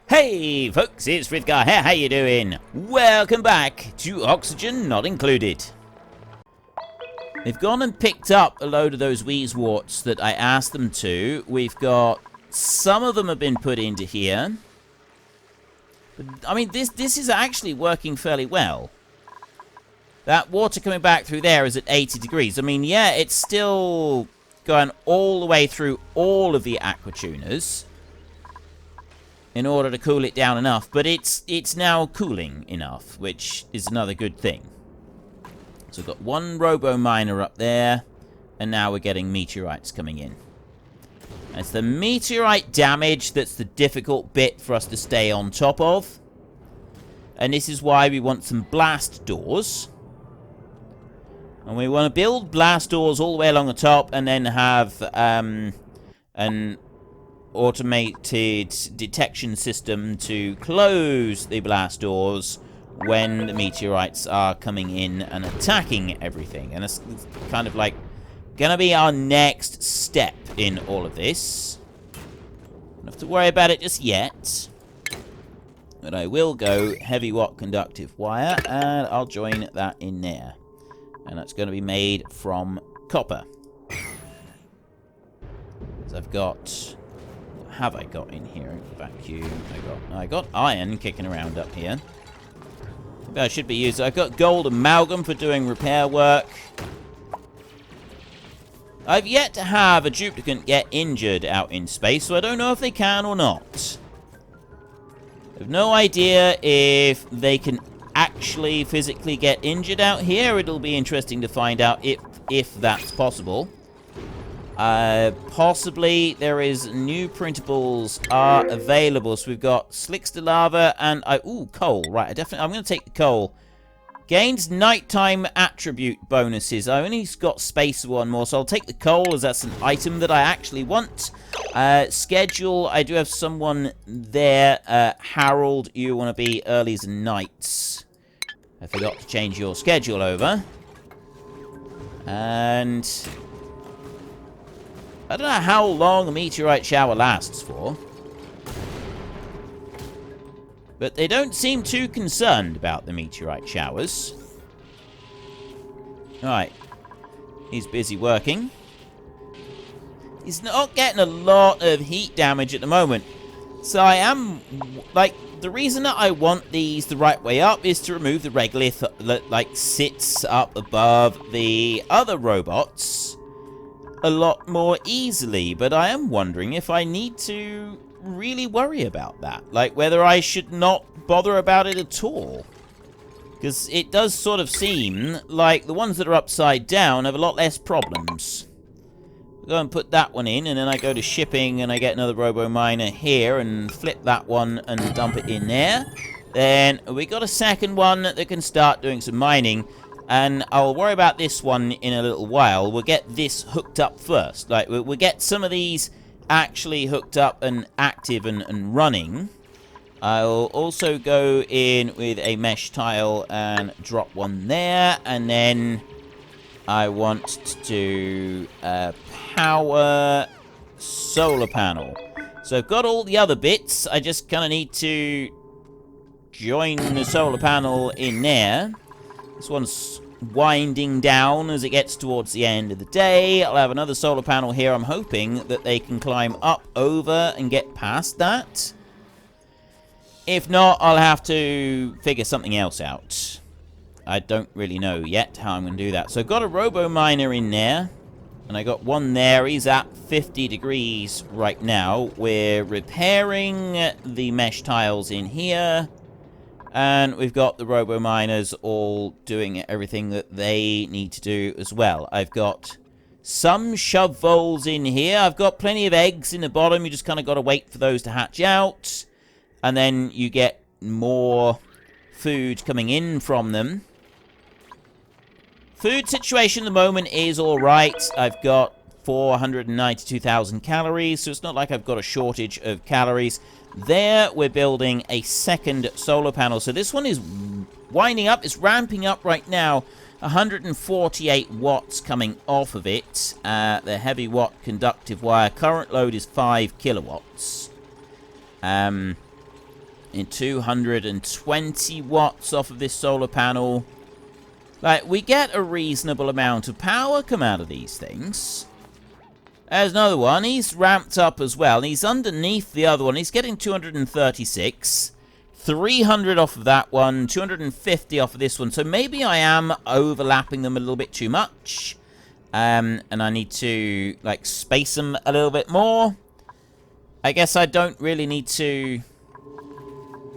Hey folks, it's Frithgar here, how you doing? Welcome back to Oxygen Not Included. They've gone and picked up a load of those Wheezeworts that I asked them to. We've got, some of them have been put into here. But, I mean, this is actually working fairly well. That water coming back through there is at 80 degrees. I mean, yeah, it's still going all the way through all of the aquatuners in order to cool it down enough, but it's now cooling enough, which is another good thing. So we've got one robo-miner up there, and now we're getting meteorites coming in. And it's the meteorite damage that's the difficult bit for us to stay on top of. And this is why we want some blast doors. And we want to build blast doors all the way along the top, and then have an automated detection system to close the blast doors when the meteorites are coming in and attacking everything. And it's kind of like gonna be our next step in all of this. Don't have to worry about it just yet, but I will go heavy watt conductive wire, and I'll join that in there, and that's going to be made from copper. So I've got, have I got in here? Vacuum. I got iron kicking around up here. Maybe I should be using. I've got gold amalgam for doing repair work. I've yet to have a duplicant get injured out in space, so I don't know if they can or not. I have no idea if they can actually physically get injured out here. It'll be interesting to find out if that's possible. Possibly there is new printables are available. So we've got Slickster Lava and coal. Right, I'm going to take the coal. Gains nighttime attribute bonuses. I only got space for one more, so I'll take the coal as that's an item that I actually want. Schedule, I do have someone there. Harold, you want to be earlys and nights. I forgot to change your schedule over. And I don't know how long a meteorite shower lasts for, but they don't seem too concerned about the meteorite showers. Alright. He's busy working. He's not getting a lot of heat damage at the moment. So I am, like, the reason that I want these the right way up is to remove the regolith that, like, sits up above the other robots a lot more easily, but I am wondering if I need to really worry about that, like whether I should not bother about it at all, because it does sort of seem like the ones that are upside down have a lot less problems. I'll go and put that one in, and then I go to shipping and I get another robo miner here and flip that one and dump it in there. Then we got a second one that can start doing some mining. And I'll worry about this one in a little while. We'll get this hooked up first. Like, we'll get some of these actually hooked up and active and running. I'll also go in with a mesh tile and drop one there. And then I want to power solar panel. So I've got all the other bits. I just kind of need to join the solar panel in there. This one's winding down as it gets towards the end of the day. I'll have another solar panel here. I'm hoping that they can climb up over and get past that. If not, I'll have to figure something else out. I don't really know yet how I'm going to do that. So I've got a robo miner in there, and I got one there. He's at 50 degrees right now. We're repairing the mesh tiles in here. And we've got the robo-miners all doing everything that they need to do as well. I've got some shove voles in here. I've got plenty of eggs in the bottom. You just kind of got to wait for those to hatch out. And then you get more food coming in from them. Food situation at the moment is alright. I've got 492,000 calories, so it's not like I've got a shortage of calories. There, we're building a second solar panel. So this one is winding up. It's ramping up right now. 148 watts coming off of it. The heavy watt conductive wire. Current load is 5 kilowatts. in 220 watts off of this solar panel. Like, we get a reasonable amount of power come out of these things. There's another one. He's ramped up as well. He's underneath the other one. He's getting 236. 300 off of that one. 250 off of this one. So maybe I am overlapping them a little bit too much. And I need to, like, space them a little bit more. I guess I don't really need to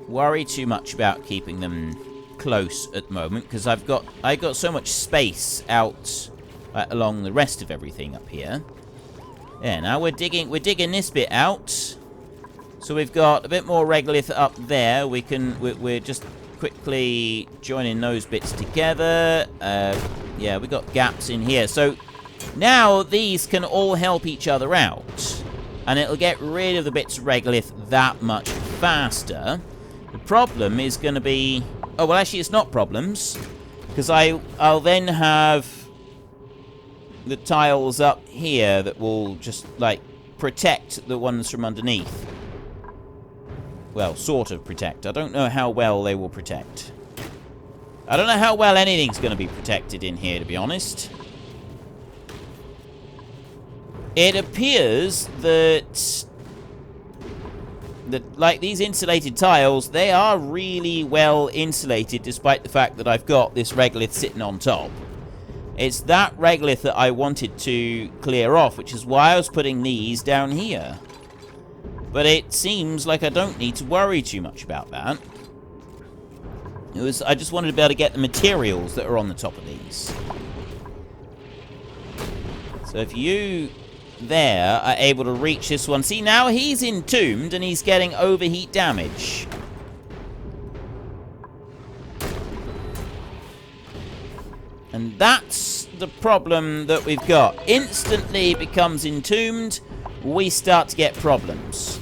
worry too much about keeping them close at the moment, because I got so much space out along the rest of everything up here. Yeah, now we're digging this bit out. So we've got a bit more regolith up there. We're just quickly joining those bits together. Yeah, we got gaps in here. So now these can all help each other out, and it'll get rid of the bits of regolith that much faster. The problem is going to be... Oh, well, actually, it's not problems, because I'll then have the tiles up here that will just, like, protect the ones from underneath. Well, sort of protect. I don't know how well they will protect. I don't know how well anything's going to be protected in here, to be honest. It appears that like, these insulated tiles, they are really well insulated, despite the fact that I've got this regolith sitting on top. It's that regolith that I wanted to clear off, which is why I was putting these down here. But it seems like I don't need to worry too much about that. I just wanted to be able to get the materials that are on the top of these. So if you there are able to reach this one. See, now he's entombed and he's getting overheat damage. And that's the problem that we've got. Instantly becomes entombed, we start to get problems.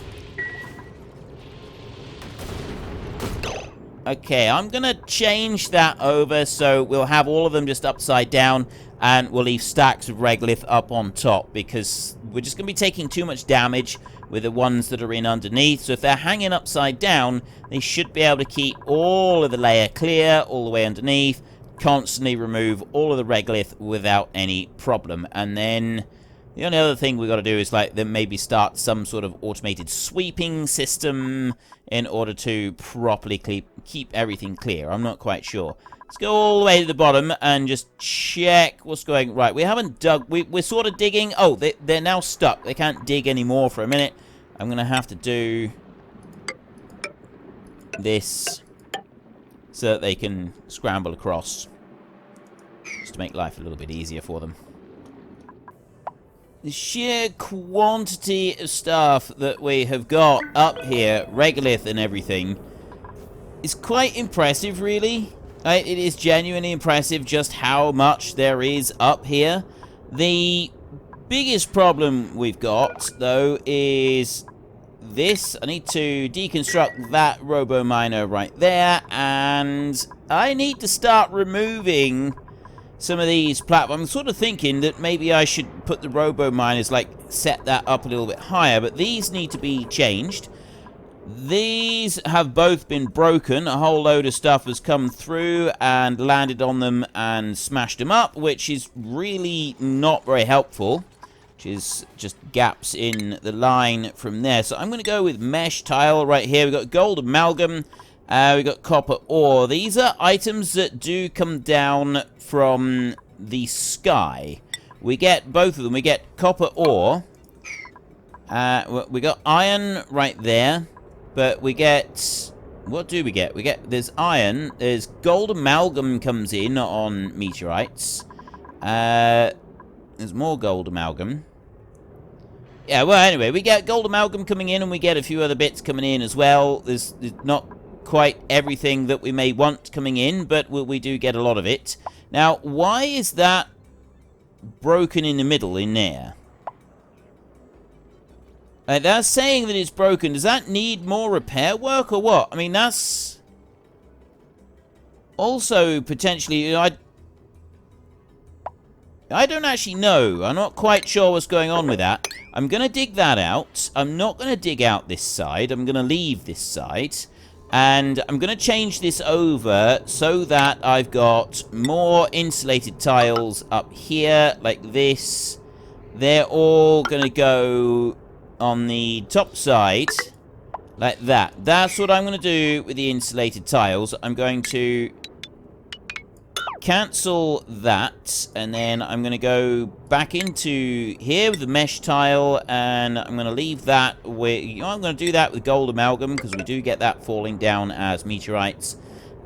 Okay, I'm going to change that over so we'll have all of them just upside down, and we'll leave stacks of regolith up on top, because we're just going to be taking too much damage with the ones that are in underneath. So if they're hanging upside down, they should be able to keep all of the layer clear all the way underneath, constantly remove all of the regolith without any problem. And then the only other thing we've got to do is, like, then maybe start some sort of automated sweeping system in order to properly keep everything clear. I'm not quite sure. Let's go all the way to the bottom and just check what's going... Right, we haven't dug... We're sort of digging... Oh, they're now stuck. They can't dig anymore for a minute. I'm going to have to do this so that they can scramble across, just to make life a little bit easier for them. The sheer quantity of stuff that we have got up here, regolith and everything, is quite impressive, really. It is genuinely impressive just how much there is up here. The biggest problem we've got, though, is this. I need to deconstruct that robo-miner right there, and I need to start removing some of these platforms. I'm sort of thinking that maybe I should put the robo-miners, like, set that up a little bit higher, but these need to be changed. These have both been broken. A whole load of stuff has come through and landed on them and smashed them up, which is really not very helpful, which is just gaps in the line from there. So I'm going to go with mesh tile right here. We've got gold amalgam. We've got copper ore. These are items that do come down from the sky. We get both of them. We get copper ore. We got iron right there. But we get... What do we get? There's iron. There's gold amalgam comes in on meteorites. There's more gold amalgam. Yeah, well, anyway, we get gold amalgam coming in, and we get a few other bits coming in as well. There's not quite everything that we may want coming in, but we do get a lot of it. Now, why is that broken in the middle in there? That's saying that it's broken. Does that need more repair work or what? I mean, that's also potentially... I don't actually know. I'm not quite sure what's going on with that. I'm going to dig that out. I'm not going to dig out this side. I'm going to leave this side. And I'm going to change this over so that I've got more insulated tiles up here, like this. They're all going to go on the top side, like that. That's what I'm going to do with the insulated tiles. I'm going to cancel that, and then I'm going to go back into here with the mesh tile, and I'm going to leave that with, I'm going to do that with gold amalgam, because we do get that falling down as meteorites.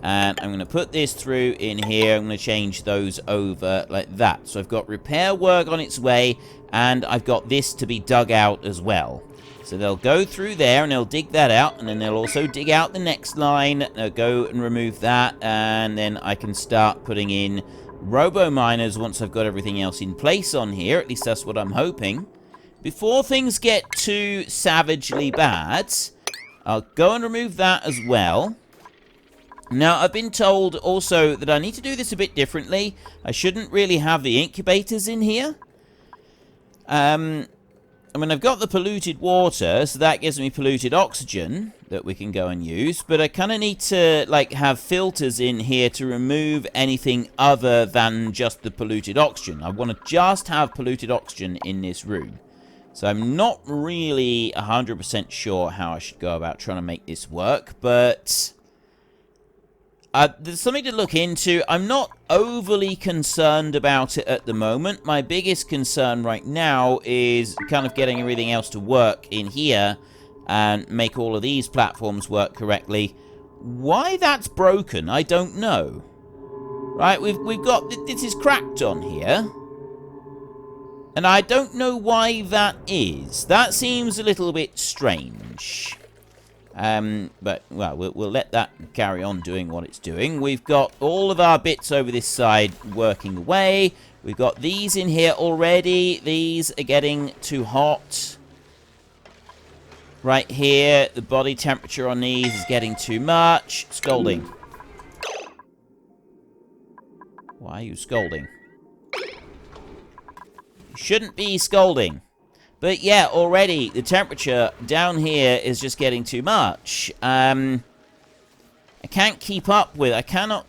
And I'm going to put this through in here. I'm going to change those over like that. So I've got repair work on its way, and I've got this to be dug out as well. So they'll go through there, and they'll dig that out, and then they'll also dig out the next line. They'll go and remove that, and then I can start putting in robo-miners once I've got everything else in place on here. At least that's what I'm hoping. Before things get too savagely bad, I'll go and remove that as well. Now, I've been told also that I need to do this a bit differently. I shouldn't really have the incubators in here. I mean, I've got the polluted water, so that gives me polluted oxygen that we can go and use. But I kind of need to, like, have filters in here to remove anything other than just the polluted oxygen. I want to just have polluted oxygen in this room. So I'm not really 100% sure how I should go about trying to make this work, but there's something to look into. I'm not overly concerned about it at the moment. My biggest concern right now is kind of getting everything else to work in here and make all of these platforms work correctly. Why that's broken, I don't know. Right, we've got, this is cracked on here. And I don't know why that is. That seems a little bit strange. But, well, we'll let that carry on doing what it's doing. We've got all of our bits over this side working away. We've got these in here already. These are getting too hot. Right here, the body temperature on these is getting too much. Scolding. Why are you scolding? You shouldn't be scolding. But yeah, already the temperature down here is just getting too much. I can't keep up with, I cannot,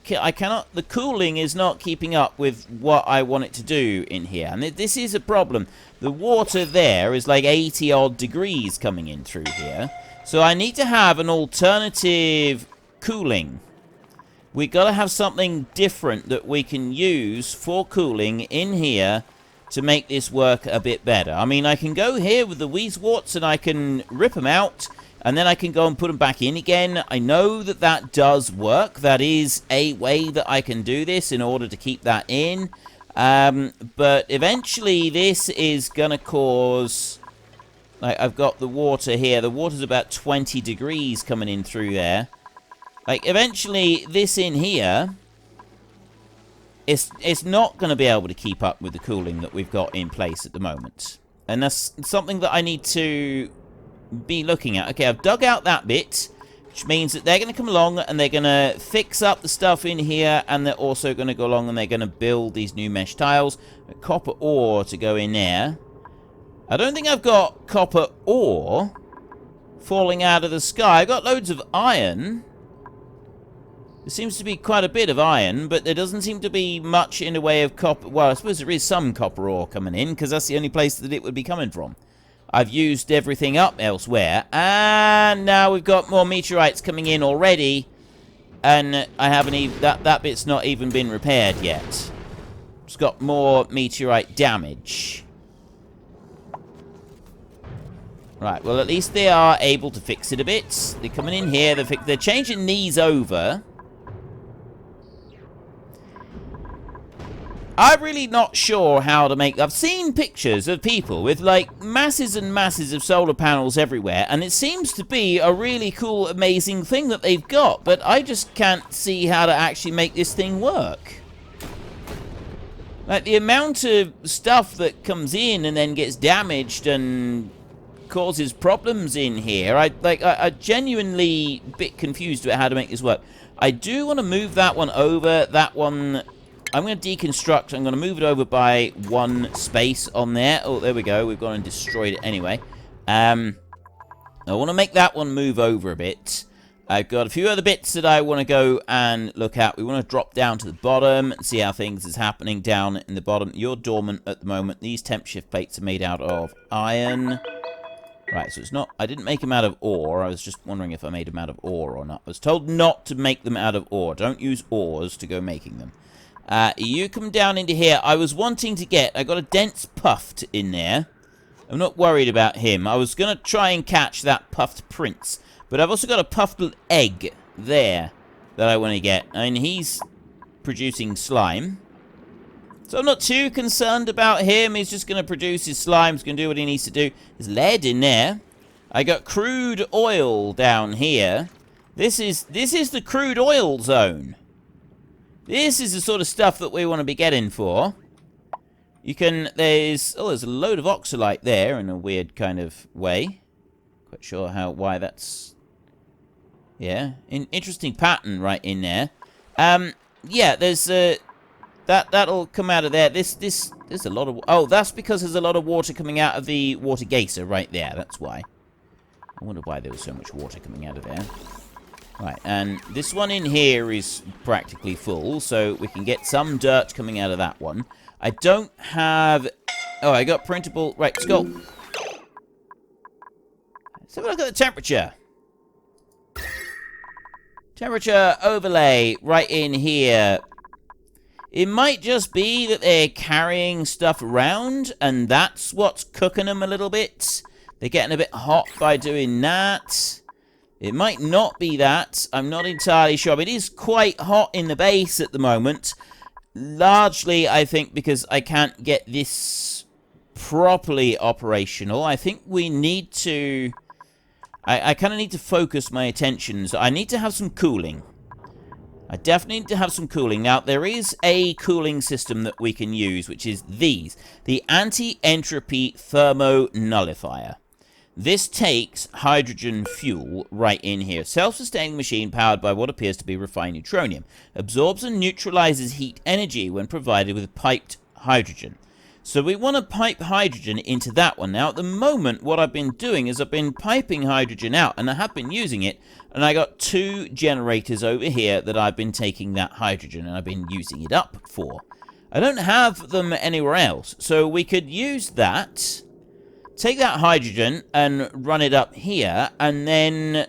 the cooling is not keeping up with what I want it to do in here. And this is a problem. The water there is like 80 odd degrees coming in through here. So I need to have an alternative cooling. We got to have something different that we can use for cooling in here to make this work a bit better. I mean, I can go here with the Weezewarts and I can rip them out, and then I can go and put them back in again. I know that that does work. That is a way that I can do this in order to keep that in. But eventually this is going to cause... Like, I've got the water here. The water's about 20 degrees coming in through there. Like, eventually this in here... It's not going to be able to keep up with the cooling that we've got in place at the moment. And that's something that I need to be looking at. Okay, I've dug out that bit, which means that they're going to come along and they're going to fix up the stuff in here, and they're also going to go along and they're going to build these new mesh tiles. Copper ore to go in there. I don't think I've got copper ore falling out of the sky. I've got loads of iron. There seems to be quite a bit of iron, but there doesn't seem to be much in the way of copper. Well, I suppose there is some copper ore coming in, because that's the only place that it would be coming from. I've used everything up elsewhere, and now we've got more meteorites coming in already, and I haven't even... That bit's not even been repaired yet. It's got more meteorite damage. Right, well, at least they are able to fix it a bit. They're coming in here, they're changing these over. I'm really not sure how to make... I've seen pictures of people with, like, masses and masses of solar panels everywhere, and it seems to be a really cool, amazing thing that they've got, but I just can't see how to actually make this thing work. Like, the amount of stuff that comes in and then gets damaged and causes problems in here, I'm genuinely a bit confused about how to make this work. I do want to move that one over. That one... I'm going to deconstruct. I'm going to move it over by one space on there. Oh, there we go. We've gone and destroyed it anyway. I want to make that one move over a bit. I've got a few other bits that I want to go and look at. We want to drop down to the bottom and see how things is happening down in the bottom. You're dormant at the moment. These temp shift plates are made out of iron. Right, so it's not... I didn't make them out of ore. I was just wondering if I made them out of ore or not. I was told not to make them out of ore. Don't use ores to go making them. You come down into here. I was wanting to get... I got a dense puffed in there. I'm not worried about him. I was going to try and catch that puffed prince. But I've also got a puffed egg there that I want to get. And he's producing slime. So I'm not too concerned about him. He's just going to produce his slime. He's going to do what he needs to do. There's lead in there. I got crude oil down here. This is the crude oil zone. This is the sort of stuff that we want to be getting for. You can... there's a load of oxalite there in a weird kind of way. Quite sure why that's... yeah, an interesting pattern right in there. Yeah, there's that'll come out of there. There's a lot of... oh, that's because there's a lot of water coming out of the water geyser right there. That's why. I wonder why there was so much water coming out of there. Right, and this one in here is practically full, so we can get some dirt coming out of that one. I don't have... oh, I got printable... right, let's go. Let's have a look at the temperature. Temperature overlay right in here. It might just be that they're carrying stuff around, and that's what's cooking them a little bit. They're getting a bit hot by doing that. It might not be that. I'm not entirely sure. But it is quite hot in the base at the moment. Largely, I think, because I can't get this properly operational. I think we need to... I kind of need to focus my attention. So I need to have some cooling. I definitely need to have some cooling. Now, there is a cooling system that we can use, which is these. The anti-entropy thermonullifier. This takes hydrogen fuel right in here. Self-sustaining machine powered by what appears to be refined neutronium. Absorbs and neutralizes heat energy when provided with piped hydrogen. So we want to pipe hydrogen into that one. Now, at the moment, what I've been doing is I've been piping hydrogen out, and I have been using it, and I got 2 generators over here that I've been taking that hydrogen, and I've been using it up for. I don't have them anywhere else, so we could use that, take that hydrogen, and run it up here, and then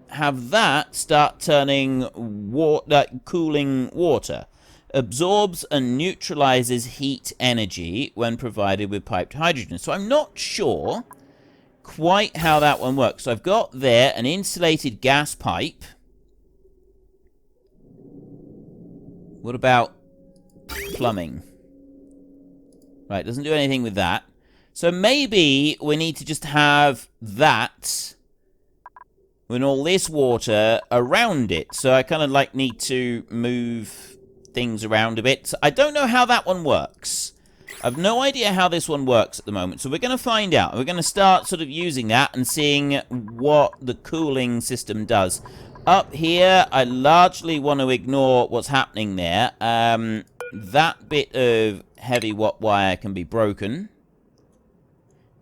have that start turning cooling water. Absorbs and neutralizes heat energy when provided with piped hydrogen. So I'm not sure quite how that one works. So I've got there an insulated gas pipe. What about plumbing? Right, doesn't do anything with that. So maybe we need to just have that with all this water around it. So I kind of like need to move things around a bit. So I don't know how that one works. I've no idea how this one works at the moment. So we're going to find out. We're going to start sort of using that and seeing what the cooling system does. Up here, I largely want to ignore what's happening there. That bit of heavy watt wire can be broken.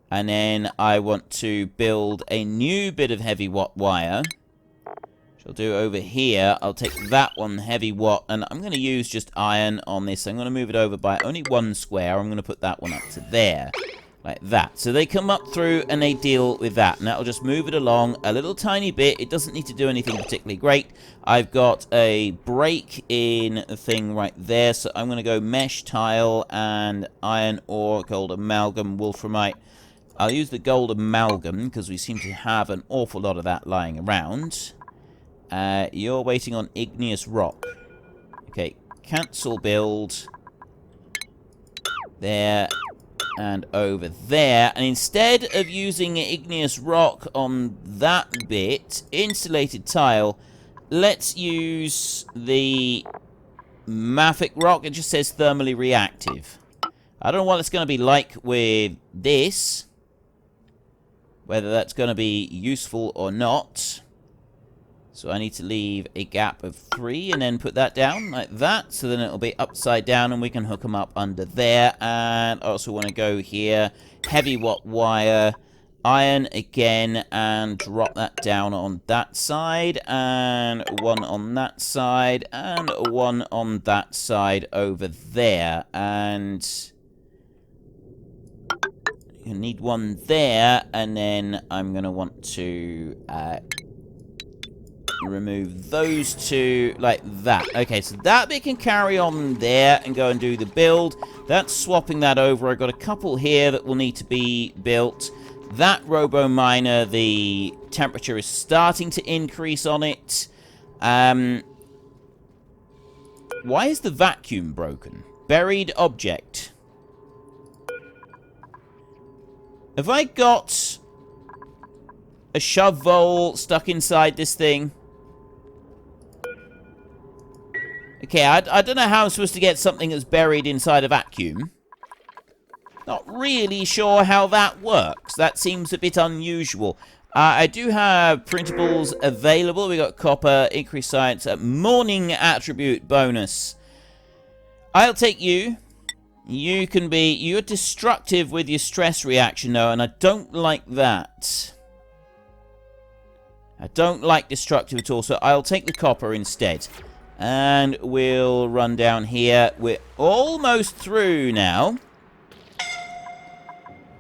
And then I want to build a new bit of heavy watt wire. I'll do over here. I'll take that one heavy watt, and I'm going to use just iron on this. I'm going to move it over by only 1 square. I'm going to put that one up to there, like that. So they come up through and they deal with that, and that'll just move it along a little tiny bit. It doesn't need to do anything particularly great. I've got a break in thing right there, so I'm going to go mesh tile and iron ore, gold amalgam, wolframite. I'll use the gold amalgam because we seem to have an awful lot of that lying around. You're waiting on igneous rock. Okay, cancel build. There and over there. And instead of using igneous rock on that bit, insulated tile, let's use the mafic rock. It just says thermally reactive. I don't know what it's going to be like with this. Whether that's going to be useful or not. So I need to leave a gap of 3 and then put that down like that. So then it'll be upside down and we can hook them up under there. And I also want to go here. Heavy watt wire. iron again and drop that down on that side, and one on that side, and one on that side over there, and you need one there, and then I'm going to want to remove those two like that. Okay, so that bit can carry on there and go and do the build. That's swapping that over. I've got a couple here that will need to be built. That robo miner, the temperature is starting to increase on it. Why is the vacuum broken? Buried object. Have I got a shovel stuck inside this thing? Okay, I don't know how I'm supposed to get something that's buried inside a vacuum. Not really sure how that works. That seems a bit unusual. I do have printables available. We got copper, increased science, morning attribute bonus. I'll take you. You can be... You're destructive with your stress reaction, though, and I don't like that. I don't like destructive at all, so I'll take the copper instead. And we'll run down here. We're almost through now.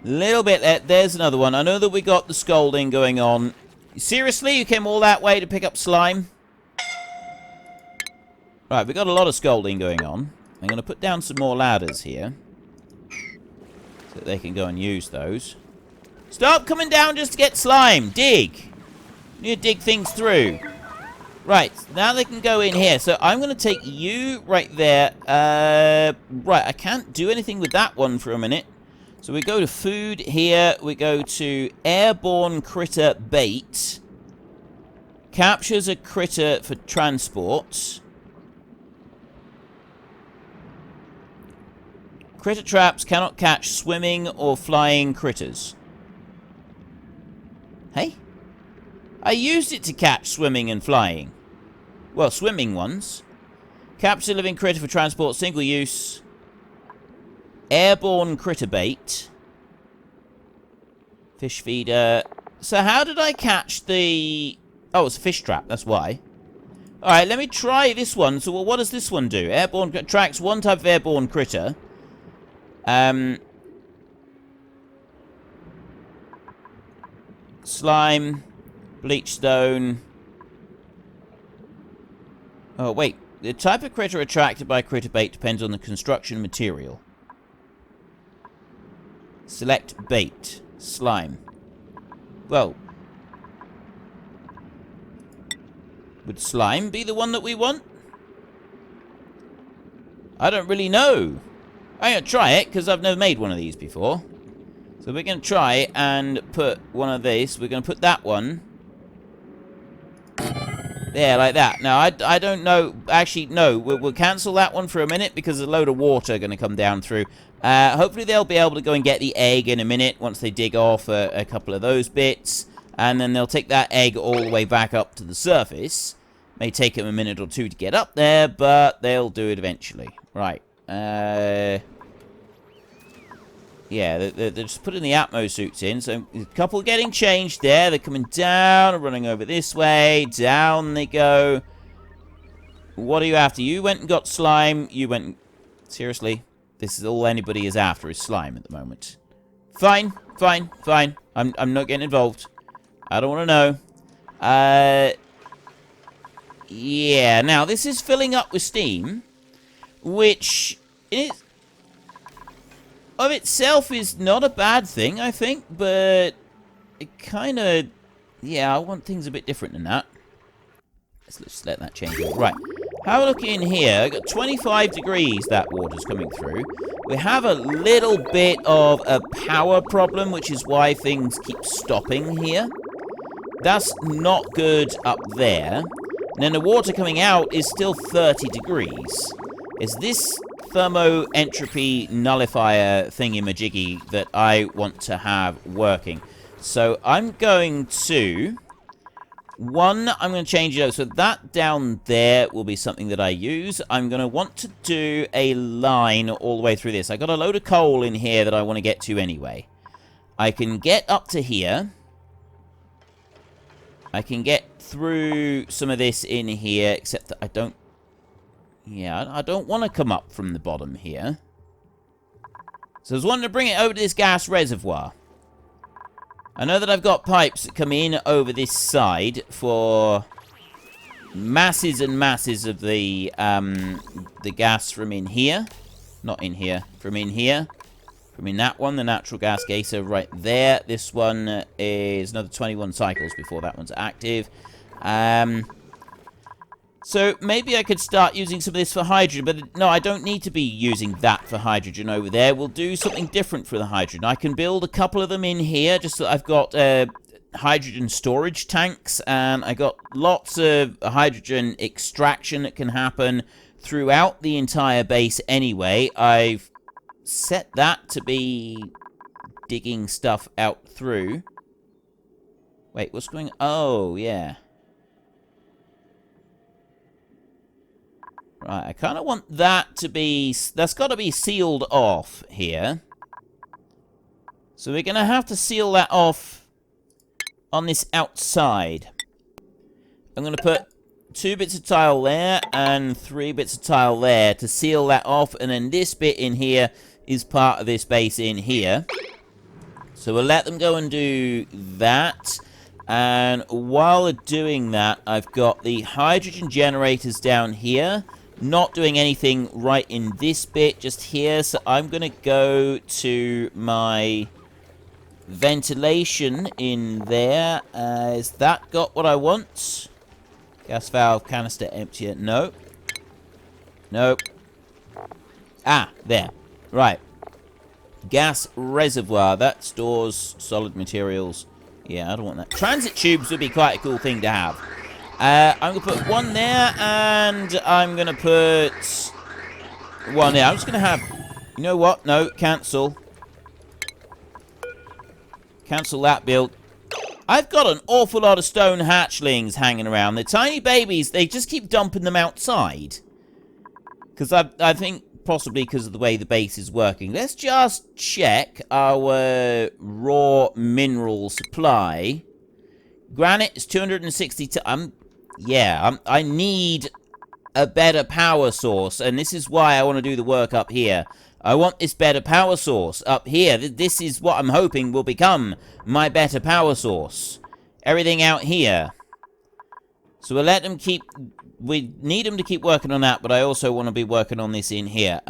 Little bit. There's another one. I know that we got the scolding going on. Seriously? You came all that way to pick up slime? Right, we got a lot of scolding going on. I'm going to put down some more ladders here, so that they can go and use those. Stop coming down just to get slime. Dig. You need to dig things through. Right, now they can go in here. So I'm going to take you right there. Right, I can't do anything with that one for a minute. So we go to food here. We go to airborne critter bait. Captures a critter for transport. Critter traps cannot catch swimming or flying critters. Hey? I used it to catch swimming and flying. Well, swimming ones. Capture living critter for transport, single use. Airborne critter bait. Fish feeder. So how did I catch the... Oh, it's a fish trap, that's why. Alright, let me try this one. So, well, what does this one do? Airborne... Tracks one type of airborne critter. Slime. Bleachstone. Oh, wait. The type of critter attracted by critter bait depends on the construction material. Select bait. Slime. Well. Would slime be the one that we want? I don't really know. I'm going to try it, because I've never made one of these before. So we're going to try and put one of these. We're going to put that one. There, like that. Now, I don't know. Actually, no. We'll cancel that one for a minute, because there's a load of water going to come down through. Hopefully they'll be able to go and get the egg in a minute, once they dig off a couple of those bits. And then they'll take that egg all the way back up to the surface. May take them a minute or two to get up there, but they'll do it eventually. Right. Yeah, they're just putting the Atmo suits in. So, a couple getting changed there. They're coming down, running over this way. Down they go. What are you after? You went and got slime. You went... Seriously? This is all anybody is after, is slime at the moment. Fine, fine, fine. I'm not getting involved. I don't want to know. Yeah, now, this is filling up with steam, which... of itself is not a bad thing, I think, but it kind of... Yeah, I want things a bit different than that. Let's just let that change. Right. Have a look in here. I've got 25 degrees that water's coming through. We have a little bit of a power problem, which is why things keep stopping here. That's not good up there. And then the water coming out is still 30 degrees. Is this thermo-entropy nullifier thingy-majiggy that I want to have working? So I'm going to... One, I'm going to change it over. So that down there will be something that I use. I'm going to want to do a line all the way through this. I got a load of coal in here that I want to get to anyway. I can get up to here. I can get through some of this in here, except that I don't... Yeah, I don't want to come up from the bottom here. So I was wanting to bring it over to this gas reservoir. I know that I've got pipes that come in over this side for masses and masses of the gas from in here. Not in here. From in here. From in that one, the natural gas geyser right there. This one is another 21 cycles before that one's active. So maybe I could start using some of this for hydrogen, but no, I don't need to be using that for hydrogen over there. We'll do something different for the hydrogen. I can build a couple of them in here, just so I've got hydrogen storage tanks, and I got lots of hydrogen extraction that can happen throughout the entire base anyway. I've set that to be digging stuff out through. Wait, what's going on? Oh, yeah. Right, I kind of want that to be... That's got to be sealed off here. So we're going to have to seal that off on this outside. I'm going to put 2 bits of tile there and 3 bits of tile there to seal that off. And then this bit in here is part of this base in here. So we'll let them go and do that. And while they're doing that, I've got the hydrogen generators down here. Not doing anything right in this bit, just here. So I'm going to go to my ventilation in there. Has that got what I want? Gas valve canister empty. No. Nope. Ah, there. Right. Gas reservoir. That stores solid materials. Yeah, I don't want that. Transit tubes would be quite a cool thing to have. I'm going to put one there, and I'm going to put one there. I'm just going to have... You know what? No, cancel. Cancel that build. I've got an awful lot of stone hatchlings hanging around. They're tiny babies. They just keep dumping them outside. Because I think possibly because of the way the base is working. Let's just check our raw mineral supply. Granite is 260... I need a better power source, and this is why I want to do the work up here. I want this better power source up here. This is what I'm hoping will become my better power source. Everything out here. So we'll let them keep... We need them to keep working on that, but I also want to be working on this in here.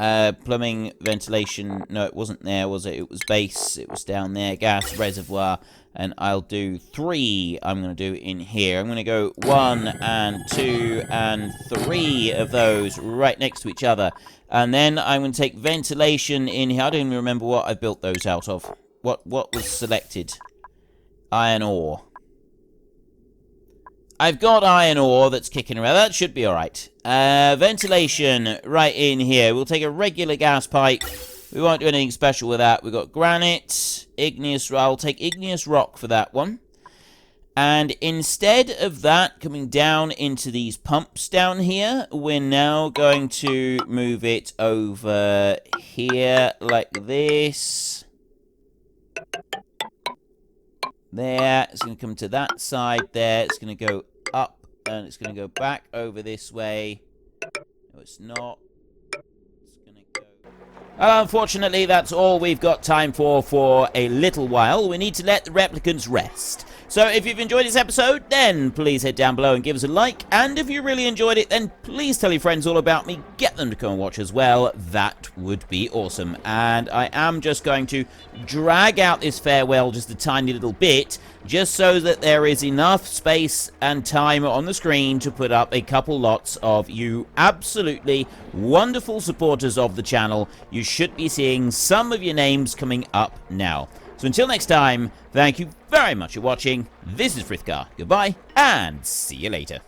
Plumbing, ventilation... No, it wasn't there, was it? It was base. It was down there. Gas reservoir. And I'll do 3 I'm going to do in here. I'm going to go 1 and 2 and 3 of those right next to each other. And then I'm going to take ventilation in here. I don't even remember what I built those out of. What was selected? Iron ore. I've got iron ore that's kicking around. That should be alright. Ventilation right in here. We'll take a regular gas pipe. We won't do anything special with that. We've got granite, igneous rock. I'll take igneous rock for that one. And instead of that coming down into these pumps down here, we're now going to move it over here like this. There. It's going to come to that side there. It's going to go up and it's going to go back over this way. No, it's not. Unfortunately, that's all we've got time for a little while. We need to let the replicants rest. So if you've enjoyed this episode, then please head down below and give us a like. And if you really enjoyed it, then please tell your friends all about me. Get them to come and watch as well. That would be awesome. And I am just going to drag out this farewell just a tiny little bit, just so that there is enough space and time on the screen to put up a couple lots of you absolutely wonderful supporters of the channel. You should be seeing some of your names coming up now. So until next time, thank you very much for watching. This is Frithgar. Goodbye, and see you later.